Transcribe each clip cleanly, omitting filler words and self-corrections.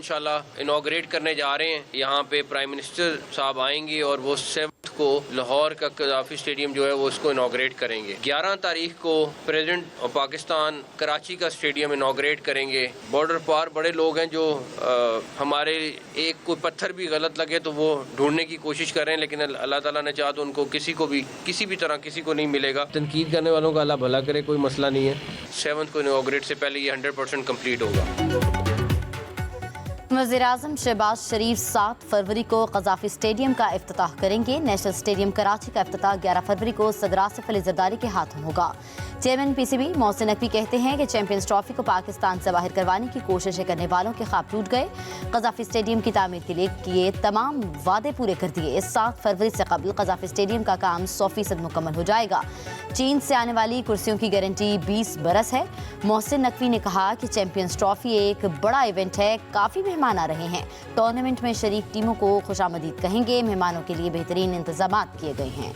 इंशाल्लाह इनॉग्रेट करने जा रहे हैं। यहाँ पे प्राइम मिनिस्टर साहब आएंगे और वो 7 को लाहौर का कज़ाफी स्टेडियम जो है वो उसको इनॉग्रेट करेंगे। 11 तारीख को प्रेसिडेंट ऑफ पाकिस्तान कराची का स्टेडियम इनॉग्रेट करेंगे। बॉर्डर पार बड़े लोग हैं जो हमारे एक कोई पत्थर भी गलत लगे तो वो ढूंढने की कोशिश कर रहे हैं, लेकिन अल्लाह ताला ने चाहा तो उनको किसी को भी किसी भी तरह किसी को नहीं मिलेगा। तनकीद करने वालों का अल्लाह भला करे, कोई मसला नहीं है। 7 को इनॉग्रेट से पहले ये 100% कंप्लीट होगा। वज़ीर-ए-आज़म शहबाज शरीफ 7 फरवरी को क़ज़ाफ़ी स्टेडियम का इफ्तिताह करेंगे। नेशनल स्टेडियम कराची का इफ्तिताह 11 फरवरी को सदर आसिफ अली ज़रदारी के हाथों होगा। चेयरमैन PCB मोहसिन नकवी कहते हैं कि चैंपियंस ट्रॉफी को पाकिस्तान से बाहर करवाने की कोशिशें करने वालों के ख्वाब टूट गए। क़ज़ाफ़ी स्टेडियम की तामीर के लिए किए तमाम वादे पूरे कर दिए। 7 फरवरी से कबल क़ज़ाफ़ी स्टेडियम का काम 100% मुकम्मल हो जाएगा। चीन से आने वाली कुर्सियों की गारंटी 20 बरस है। मोहसिन नकवी ने कहा कि चैंपियंस ट्रॉफी एक बड़ा इवेंट है, काफ़ी मेहमान आ रहे हैं। टूर्नामेंट में शरीक टीमों को खुशामदीद कहेंगे। मेहमानों के लिए बेहतरीन इंतजाम किए गए हैं।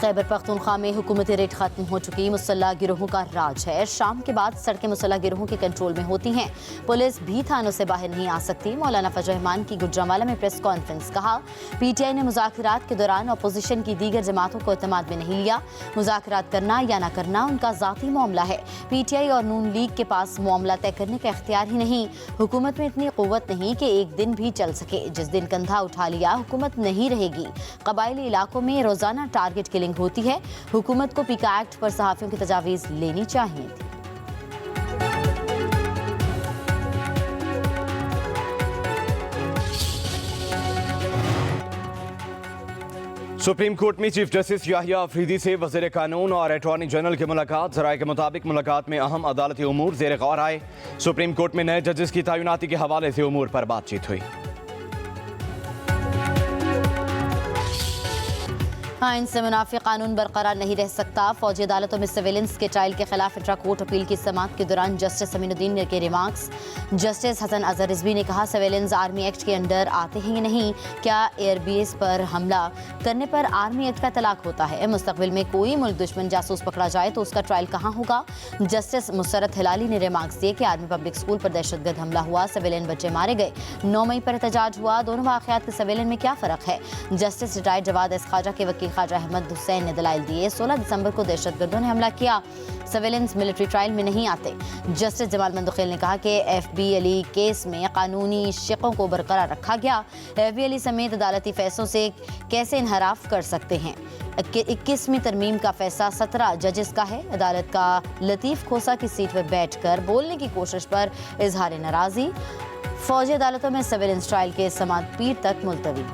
खैबर पख्तूनख्वा में हुकूमती रेट खत्म हो चुकी। मुसल्लह गिरोहों का राज है। शाम के बाद सड़कें मुसल्लह गिरोहों के कंट्रोल में होती हैं। पुलिस भी थानों से बाहर नहीं आ सकती। मौलाना फजल रहमान की गुजरांवाला में प्रेस कॉन्फ्रेंस। कहा PTI ने मुज़ाकरात के दौरान अपोजिशन की दीगर जमातों को एतमाद में नहीं लिया। मुज़ाकरात करना या ना करना उनका ज़ाती मामला है। PTI और नून लीग के पास मामला तय करने का इख्तियार ही नहीं। हुकूमत में इतनी क़ुव्वत नहीं कि एक दिन भी चल सके। जिस दिन कंधा उठा लिया हुकूमत नहीं रहेगी। कबायली इलाकों में रोज़ाना टारगेट किलिंग होती है। हुकूमत को पीका एक्ट पर सहाफ़ियों की तजावीज़ लेनी चाहिए थी। सुप्रीम कोर्ट में चीफ जस्टिस याहिया अफरीदी से वज़ीर कानून और अटॉर्नी जनरल की मुलाकात। ज़राए के मुताबिक मुलाकात में अहम अदालती उमूर ज़ेर गौर आए। सुप्रीम कोर्ट में नए जजेस की तैनाती के हवाले से उमूर पर बातचीत हुई। आइन से मुनाफी कानून बरकरार नहीं रह सकता। फौजी अदालतों में सर्वेलेंस के ट्रायल के खिलाफ इंट्रा कोर्ट अपील की समाअत के दौरान जस्टिस अमीनुद्दीन के रिमार्क्स। जस्टिस हसन अजहर रिजवी ने कहा सर्वेलेंस आर्मी एक्ट के अंडर आते हैं या नहीं। क्या एयरबेस पर हमला करने पर आर्मी एक्ट का तलाक होता है। मुस्तकबिल में कोई मुल्क दुश्मन जासूस पकड़ा जाए तो उसका ट्रायल कहाँ होगा। जस्टिस मुसरत हिलाली ने रिमार्क्स दिए कि आर्मी पब्लिक स्कूल पर दहशतगर्द हमला हुआ, सिविलियन बच्चे मारे गए। 9 मई पर एहतजाज हुआ। दोनों वाक़यात के सिविलियन में क्या फ़र्क है। Justice retired Jawad S Khawaja के वकील ख्वाजा अहमद हुसैन ने दलाइल दिए। 16 दिसंबर को दहशतगर्दों ने हमला किया। सर्वेलेंस मिलिट्री ट्रायल में नहीं आते। जस्टिस जमाल मंदुखेल ने कहा कि FB अली केस में कानूनी शिकों को बरकरार रखा गया। FB अली समेत अदालती फैसलों से कैसे इनहराफ कर सकते हैं। 21वीं तरमीम का फैसला 17 जजेस का है। अदालत का लतीफ़ खोसा की सीट पर बैठकर बोलने की कोशिश पर इजहार नाराज़ी। फौजी अदालतों में सर्वेलेंस ट्रायल के समाअत पीर तक मुलतवी।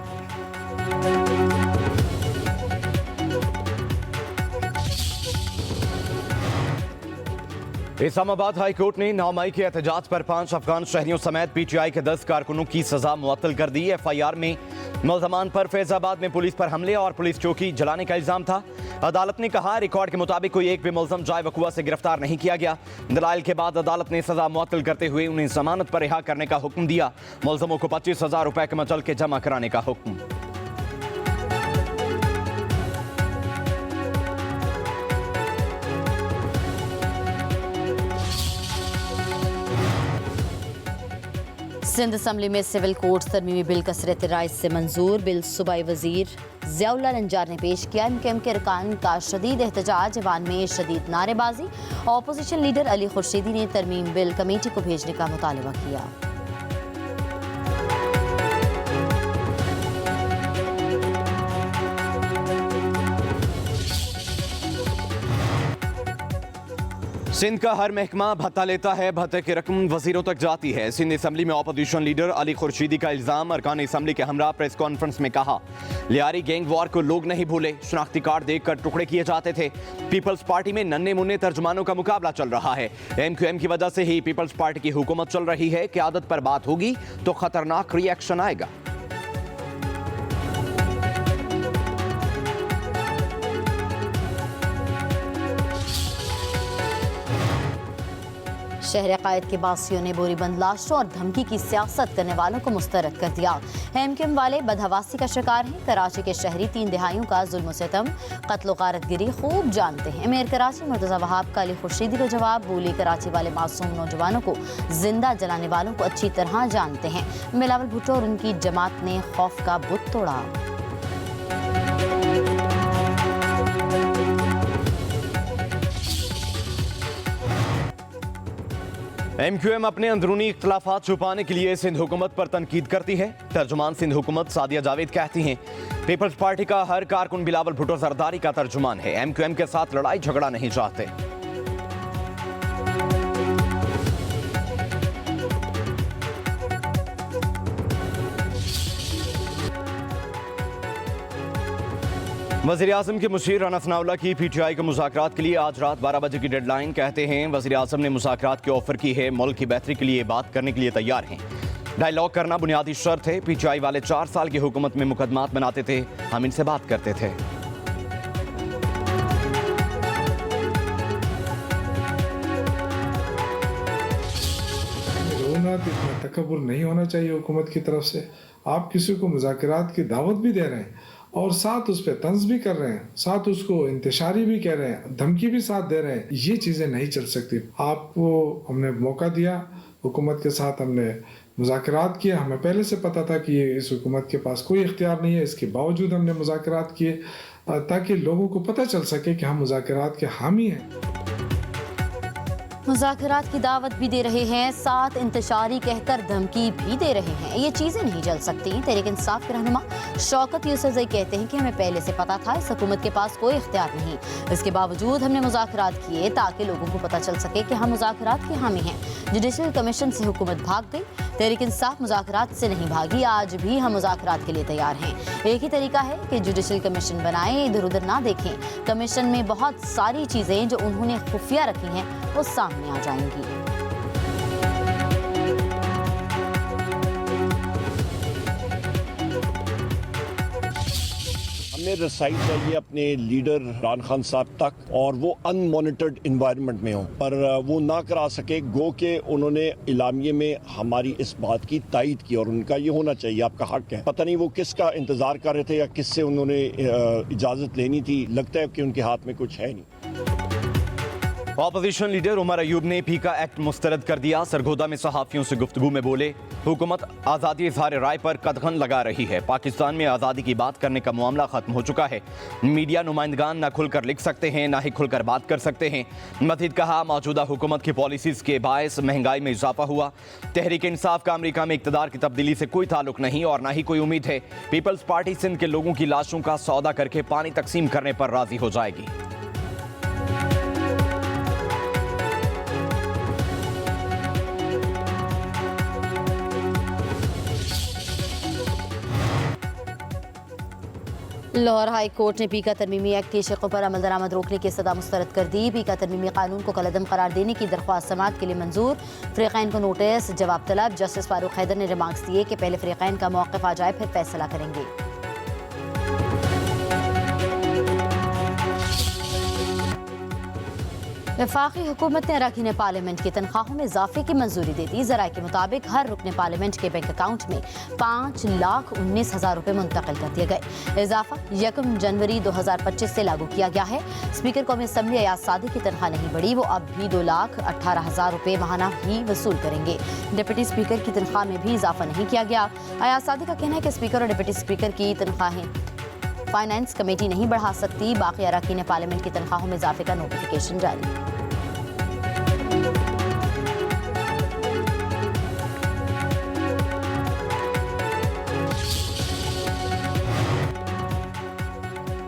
इस्लामाबाद हाई कोर्ट ने 9 मई के एहतजाज पर 5 अफगान शहरियों समेत PTI के 10 कारकुनों की सजा मुअत्तल कर दी। FIR में मुल्ज़मान पर फैज़ाबाद में पुलिस पर हमले और पुलिस चौकी जलाने का इल्ज़ाम था। अदालत ने कहा रिकॉर्ड के मुताबिक कोई एक भी मुल्ज़म जाए वकुआ से गिरफ्तार नहीं किया गया। दलाइल के बाद अदालत ने सजा मुअत्तल करते हुए उन्हें जमानत पर रिहा करने का हुक्म दिया। मुल्ज़मों को 25,000 रुपए के मचल के जमा कराने का हुक्म। सिंध असम्बली में सिविल कोड तरमीमी बिल कसरत राय से मंजूर। बिल सूबाई वजीर ज़ियाउल्लाह नंजार ने पेश किया। MKM के अरकान का शदीद एहतजाज, ऐवान में शदीद नारेबाजी। अपोजिशन लीडर अली खुर्शीदी ने तरमीम बिल कमेटी को भेजने का मुतालबा किया। सिंध का हर महकमा भत्ता लेता है, भत्ते की रकम वजीरों तक जाती है। सिंध असम्बली में अपोजिशन लीडर अली खुर्शीदी का इल्जाम। अरकान असम्बली के हमरा प्रेस कॉन्फ्रेंस में कहा लियारी गैंग वॉर को लोग नहीं भूले, शनाख्ती कार्ड देखकर टुकड़े किए जाते थे। पीपल्स पार्टी में नन्हे मुन्ने तर्जुमानों का मुकाबला चल रहा है। MQM की वजह से ही पीपल्स पार्टी की हुकूमत चल रही है। क़यादत पर बात होगी तो खतरनाक रिएक्शन आएगा। शहर कायद के बासियों ने बोरीबंद लाशों और धमकी की सियासत करने वालों को मुस्तरद कर दिया। एमक्यूएम वाले बदहवासी का शिकार हैं। कराची के शहरी 3 दिहाइयों का जुल्म सितम, कत्ल गारतगिरी खूब जानते हैं। मेयर कराची मुर्तज़ा वहाब का अली खुर्शीदी को जवाब, बोली कराची वाले मासूम नौजवानों को जिंदा जलाने वालों को अच्छी तरह जानते हैं। बिलावल भुट्टो और उनकी जमात ने खौफ का बुत तोड़ा। एमक्यूएम अपने अंदरूनी इख्तलाफात छुपाने के लिए सिंध हुकूमत पर तनकीद करती है। तर्जुमान सिंध हुकूमत सादिया जावेद कहती हैं, पीपल्स पार्टी का हर कारकुन बिलावल भुट्टो जरदारी का तर्जुमान है। एमक्यूएम के साथ लड़ाई झगड़ा नहीं चाहते। वज़ीर आज़म के मुशीर राना सनाउल्लाह की पीटीआई के मुज़ाकरात के लिए आज रात 12 बजे की डेडलाइन। कहते हैं वज़ीर आज़म ने मुज़ाकरात की ऑफर की है, मुल्क की बेहतरी के लिए बात करने के लिए तैयार हैं। डायलॉग करना बुनियादी शर्त है। पीटीआई वाले 4 साल की हुकूमत में मुकदमात बनाते थे, हम इनसे बात करते थे। इतना तकब्बुर नहीं होना चाहिए हुकूमत की तरफ से। आप किसी को मुज़ाकरात की दावत भी दे रहे हैं और साथ उस पर तंज भी कर रहे हैं, साथ उसको इंतशारी भी कह रहे हैं, धमकी भी साथ दे रहे हैं। ये चीज़ें नहीं चल सकती। आपको हमने मौका दिया, हुकूमत के साथ हमने मुज़ाकरात किए। हमें पहले से पता था कि इस हुकूमत के पास कोई इख्तियार नहीं है, इसके बावजूद हमने मुज़ाकरात किए ताकि लोगों को पता चल सके कि हम मुज़ाकरात के हामी हैं। मुज़ाकरात की दावत भी दे रहे हैं, साथ इंतशारी कहकर धमकी भी दे रहे हैं। ये चीज़ें नहीं चल सकती। तहरीक इंसाफ के रहनुमा शौकत यूसुफजई कहते हैं कि हमें पहले से पता था इस हुकूमत के पास कोई इख्तियार नहीं, इसके बावजूद हमने मुज़ाकरात किए ताकि लोगों को पता चल सके कि हम मुज़ाकरात के हामी हैं। जुडिशल कमीशन से हुकूमत भाग गई, तहरीक इंसाफ मुज़ाकरात से नहीं भागी। आज भी हम मुज़ाकरात के लिए तैयार हैं। एक ही तरीका है कि जुडिशल कमीशन बनाएं, इधर उधर ना देखें। कमीशन में बहुत सारी चीज़ें जो उन्होंने खुफिया रखी हैं वो सामने आ जाएंगी। हमें रसाई चाहिए अपने लीडर इमरान खान साहब तक और वो अनमॉनिटर्ड इन्वायरमेंट में हो, पर वो ना करा सके। गो के उन्होंने इलामिये में हमारी इस बात की तायद की और उनका ये होना चाहिए, आपका हक है। पता नहीं वो किसका इंतजार कर रहे थे या किससे उन्होंने इजाज़त लेनी थी। लगता है कि उनके हाथ में कुछ है नहीं। ऑपोजिशन लीडर उमर अयूब ने पीका एक्ट मुस्तरद कर दिया। सरगोदा में सहाफ़ियों से गुफ्तगू में बोले, हुकूमत आज़ादी इज़हार राय पर कदगन लगा रही है। पाकिस्तान में आज़ादी की बात करने का मामला ख़त्म हो चुका है। मीडिया नुमाइंदगान न खुलकर लिख सकते हैं, ना ही खुलकर बात कर सकते हैं। मज़ीद कहा, मौजूदा हुकूमत की पॉलिसीज़ के बायस महंगाई में इजाफा हुआ। तहरीक इंसाफ का अमरीका में इक़्तिदार की तब्दीली से कोई ताल्लुक नहीं और ना ही कोई उम्मीद है। पीपल्स पार्टी सिंध के लोगों की लाशों का सौदा करके पानी तकसीम करने पर राज़ी हो जाएगी। लाहौर हाई कोर्ट ने पीका तरमीमी एक्ट के शिकों पर अमल दरामद रोकने की सदा मुस्तरद कर दी। पीका तरमीमी कानून को कलअदम करार देने की दरख्वास्त समाअत के लिए मंजूर। फ़रीक़ैन को नोटिस, जवाब तलब। जस्टिस फारूक हैदर ने रिमार्क्स दिए कि पहले फ़रीक़ैन का मौक़िफ़ आ जाए फिर फैसला करेंगे। वफाकी हुकूमत ने अरकान पार्लियामेंट की तनख्वाहों में इजाफे की मंजूरी दे दी। ज़राए के मुताबिक हर रुकन पार्लियामेंट के बैंक अकाउंट में 5,19,000 रुपये मुंतकिल कर दिए गए। इजाफा 1 जनवरी 2025 से लागू किया गया है। स्पीकर कौमी असम्बली अयाज सादी की तनख्वाह नहीं बढ़ी, वो अब भी 2,18,000 रुपये माहाना ही वसूल करेंगे। डिप्टी स्पीकर की तनख्वाह में भी इजाफा नहीं किया गया। अयाज सादी का कहना है कि स्पीकर और डिप्टी स्पीकर की तनख्वाहें फाइनेंस कमेटी नहीं बढ़ा सकती। बाकी अरकान पार्लियामेंट की तनख्वाहों में इजाफे का नोटिफिकेशन जारी।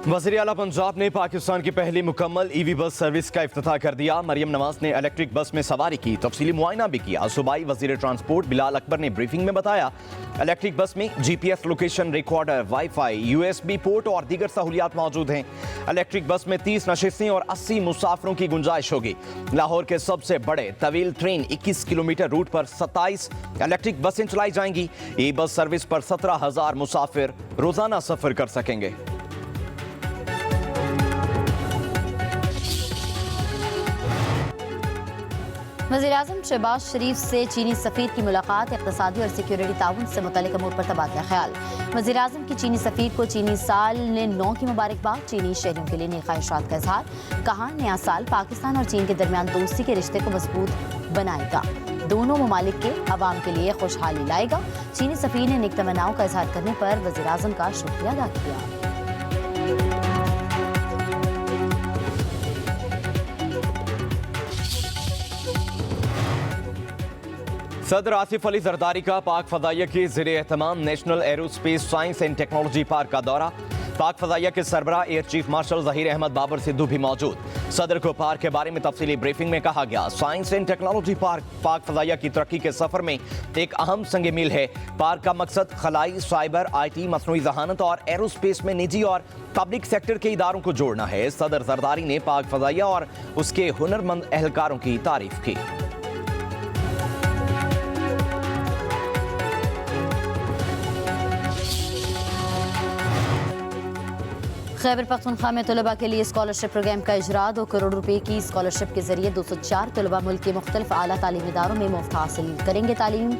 वज़ीर आला पंजाब ने पाकिस्तान की पहली मुकम्मल ईवी बस सर्विस का इफ्तिताह कर दिया। मरियम नवाज ने इलेक्ट्रिक बस में सवारी की, तफसीली मुआयना भी किया। सूबाई वज़ीर ट्रांसपोर्ट बिलाल अकबर ने ब्रीफिंग में बताया, इलेक्ट्रिक बस में GPS location recorder, wifi, USB port और दीगर सहूलियात मौजूद हैं। इलेक्ट्रिक बस में 30 नशिस्तें और 80 मुसाफिरों की गुंजाइश होगी। लाहौर के सबसे बड़े तवील ट्रेन 21 किलोमीटर रूट पर 27 इलेक्ट्रिक बसें चलाई जाएंगी। ई बस सर्विस पर 17,000 मुसाफिर रोजाना सफर कर सकेंगे। वज़ीर-ए-आज़म शहबाज शरीफ से चीनी सफ़ीर की मुलाकात, इक़्तिसादी और सिक्योरिटी ताउन से मुतल्लिक़ अमूर पर तबादला ख्याल। वज़ीर-ए-आज़म की चीनी सफ़ीर को चीनी साल ने 9 की मुबारकबाद, चीनी शहरियों के लिए नई ख्वाहिशात का इजहार। कहा, नया साल पाकिस्तान और चीन के दरमियान दोस्ती के रिश्ते को मजबूत बनाएगा, दोनों ममालिक के अवाम के लिए खुशहाली लाएगा। चीनी सफ़ीर ने नेक तमन्नाओं का इजहार करने पर वज़ीर-ए-आज़म का शुक्रिया अदा किया। सदर आसिफ अली जरदारी का पाक फजाइया के ज़िले एहतमाम national aerospace science and technology park का दौरा। पाक फजाइया के सरबरा air chief marshal Zaheer Ahmed Babar Sidhu भी मौजूद। सदर को पार्क के बारे में तफसीली ब्रीफिंग में कहा गया, साइंस एंड टेक्नोलॉजी पार्क पाक फजाइया की तरक्की के सफर में एक अहम संग मील है। पार्क का मकसद खलाई, साइबर, IT, मसनूई जहानत और एरोस्पेस में निजी और पब्लिक सेक्टर के इदारों को जोड़ना है। सदर जरदारी ने पाक फजाइया और उसके हुनरमंद एहलकारों की तारीफ की। खैबर पख्तूनख्वा में तलबा के लिए स्कॉलरशिप प्रोग्राम का इजरा। 2 करोड़ रुपए की स्कॉलरशिप के जरिए 204 तलबा मुल्क के मुख्तलिफ आला तालीमी इदारों में मुफ्त हासिल करेंगे तालीम।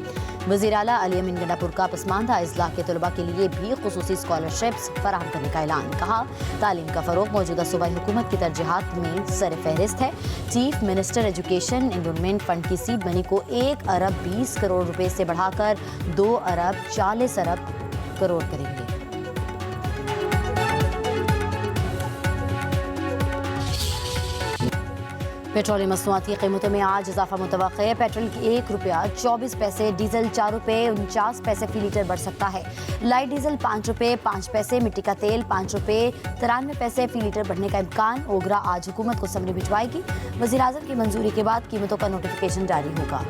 वज़ीर आला अली अमीन गंडापुर का पसमानदा अजला के तलबा के लिए भी खुसूसी स्कॉलरशिप्स फराहम करने का ऐलान। कहा, तालीम का फ़रोग़ मौजूदा सूबाई हुकूमत की तरजीहात में सर फहरिस्त है। Chief minister education endowment fund की सीड मनी को 1 अरब 20 करोड़ रुपए से बढ़ाकर 2 अरब 40 अरब करोड़ करेंगे। पेट्रोलियम मसनूआती कीमतों में आज इजाफा मुतवक्किल है। पेट्रोल की 1 रुपया 24 पैसे, डीजल 4 रुपये 49 पैसे फी लीटर बढ़ सकता है। लाइट डीजल 5 रुपये 5 पैसे, मिट्टी का तेल 5 रुपये 93 पैसे फी लीटर बढ़ने का इम्कान। ओगरा आज हुकूमत को समरी भिजवाएगी। वज़ीर-ए-आज़म की मंजूरी के बाद कीमतों का नोटिफिकेशन जारी होगा।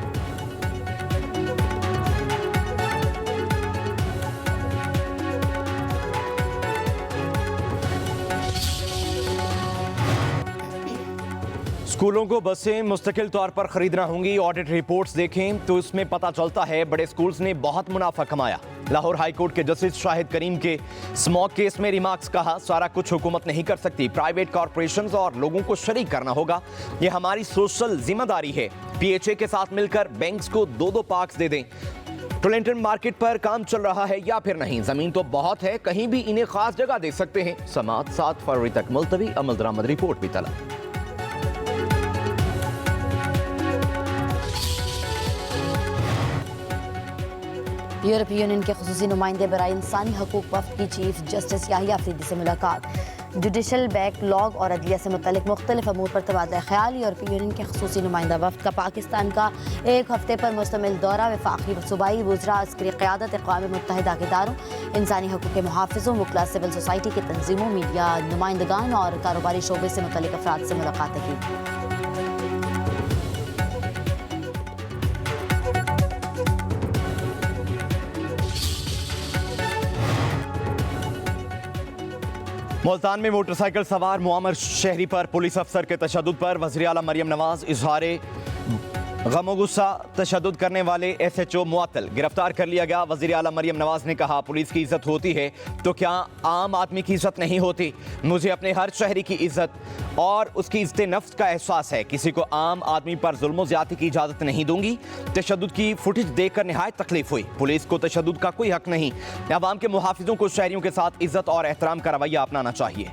स्कूलों को बसें मुस्तकिल तौर पर खरीदना होंगी। ऑडिट रिपोर्ट्स देखें तो इसमें पता चलता है बड़े स्कूल्स ने बहुत मुनाफा कमाया। लाहौर हाई कोर्ट के जस्टिस शाहिद करीम के स्मॉग केस में रिमार्क्स। कहा, सारा कुछ हुकूमत नहीं कर सकती, प्राइवेट कॉरपोरेशंस और लोगों को शरीक करना होगा। ये हमारी सोशल जिम्मेदारी है। PHA के साथ मिलकर बैंक्स को 2-2 पार्क्स दे दें। टोलेंटन मार्केट पर काम चल रहा है या फिर नहीं, जमीन तो बहुत है, कहीं भी इन्हें खास जगह दे सकते हैं। समाअत 7 फरवरी तक मुलतवी। अमल दरामद रिपोर्ट भी तलब। यूरोपीय यूनियन के खुसूसी नुमाइंदे बराए इंसानी हकूक वफ़द की चीफ जस्टिस याहिया अफरीदी से मुलाकात। जुडिशल बैकलॉग और अदलिया से मुतल्लिक मुख्तलिफ अमूर पर तबादला ख्याल। यूरोपीय यूनियन के खुसूसी नुमाइंदा वफ़द का पाकिस्तान का 1 हफ्ते पर मुश्तमिल दौरा। वफाकी सूबाई वज़रा, अस्करी क़यादत, अक़वाम मुत्तहिदा के इदारों, इंसानी हकूक़ के मुहाफ़िज़ों, वकला, सिविल सोसाइटी की तंजीमों, मीडिया नुमाइंदगान और कारोबारी शोबे से मुतल्लिक अफराद से मुलाकातें की। मुल्तान में मोटरसाइकिल सवार मुआमर शहरी पर पुलिस अफसर के तशद्दुद पर वज़ीर आला मरियम नवाज इजहारे गम गुस्सा। तशद्दुद करने वाले SHO मुअत्तल, गिरफ्तार कर लिया गया। वज़ीर आला मरियम नवाज ने कहा, पुलिस की इज्जत होती है तो क्या आम आदमी की इज्जत नहीं होती? मुझे अपने हर शहरी की इज्जत और उसकी इज्जत नफ्स का एहसास है। किसी को आम आदमी पर जुल्म ज़्यादती की इजाज़त नहीं दूंगी। तशद्दुद की फुटेज देखकर निहायत तकलीफ हुई। पुलिस को तशद्दुद का कोई हक नहीं। अवाम के मुहाफिजों को शहरियों के साथ इज्जत और एहतराम का रवैया अपनाना चाहिए।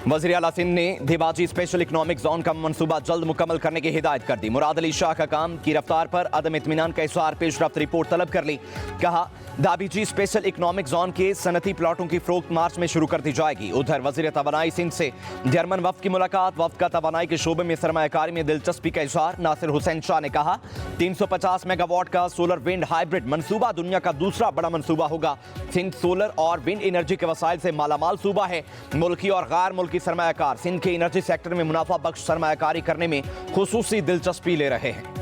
वज़ीर आला सिंध ने देवाजी स्पेशल इकनॉमिक जोन का मनसूबा जल्द मुकम्मल करने की हिदायत कर दी। मुराद अली शाह का काम की रफ्तार पर अदम इत्मीनान का इज़हार, पेशरफ्त रिपोर्ट तलब कर ली। कहा, दाबीजी स्पेशल इकनॉमिक जोन के सनती प्लाटों की फरोख्त मार्च में शुरू कर दी जाएगी। उधर वज़ीर तवानाई सिंध से जर्मन वफ़द की मुलाकात। वफ़द का तवानाई के शोबे में सरमायाकारी में दिलचस्पी का इज़हार। नासिर हुसैन शाह ने कहा, 350 मेगावाट का सोलर विंड हाइब्रिड मनसूबा दुनिया का दूसरा बड़ा मनसूबा होगा। सिंध सोलर और विंड एनर्जी के वसाइल से मालामाल सूबा है। मुल्की और गैर मुल्की सरमायाकार सिंध के एनर्जी सेक्टर में मुनाफा बख्श सरमायाकारी करने में खुसूसी दिलचस्पी ले रहे हैं।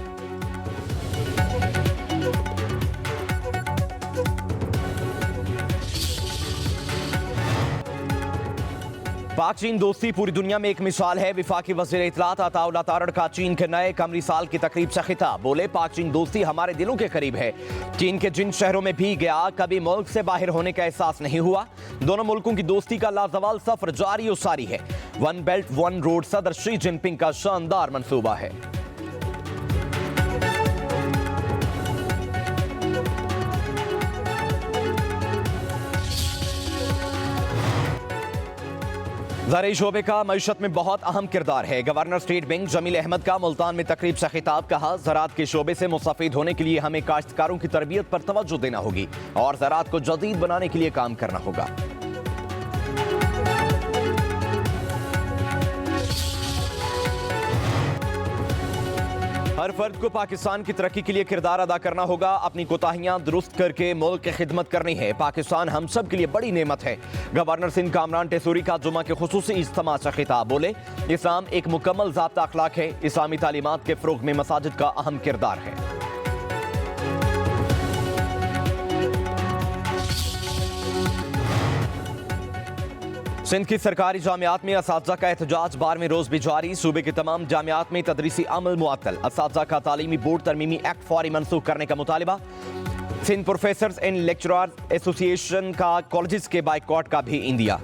पाक चीन दोस्ती पूरी दुनिया में एक मिसाल है। विफाकी वज़ीर इत्तलात अताउल्लाह तारड़ का चीन के नए कमरी साल की तकरीब से खिताब। बोले, पाक चीन दोस्ती हमारे दिलों के करीब है। चीन के जिन शहरों में भी गया कभी मुल्क से बाहर होने का एहसास नहीं हुआ। दोनों मुल्कों की दोस्ती का लाजवाल सफर जारी और सारी है। वन बेल्ट वन रोड सदर शी जिनपिंग का शानदार मंसूबा है। ज़राई शोबे का मईशत में बहुत अहम किरदार है। Governor state bank Jameel Ahmed का मुल्तान में तकरीब से खिताब। कहा, ज़राअत के शोबे से मुस्तफ़ीद होने के लिए हमें काश्तकारों की तरबियत पर तवज्जो देना होगी और ज़राअत को जदीद बनाने के लिए काम करना होगा। हर फर्द को पाकिस्तान की तरक्की के लिए किरदार अदा करना होगा। अपनी कोताहियां दुरुस्त करके मुल्क की खिदमत करनी है। पाकिस्तान हम सब के लिए बड़ी नेमत है। गवर्नर सिंध कामरान टेसूरी का जुमा के खुसूसी इज्तिमा से खिताब। बोले, इस्लाम एक मुकम्मल ज़ाब्ता अखलाक है। इस्लामी तालीमात के फ़रोग़ में मसाजिद का अहम किरदार है। सिंध की सरकारी जामियात में असातिज़ा का एहतजाज 12वें रोज भी जारी। सूबे के तमाम जामियात में तदरीसी अमल मुअत्तल। असातिज़ा का तालीमी बोर्ड तरमीमी एक्ट फौरी मनसूख करने का मुतालिबा। Sindh professors and lecturers association का कॉलेजेस के बाइकॉट का भी इंदिया।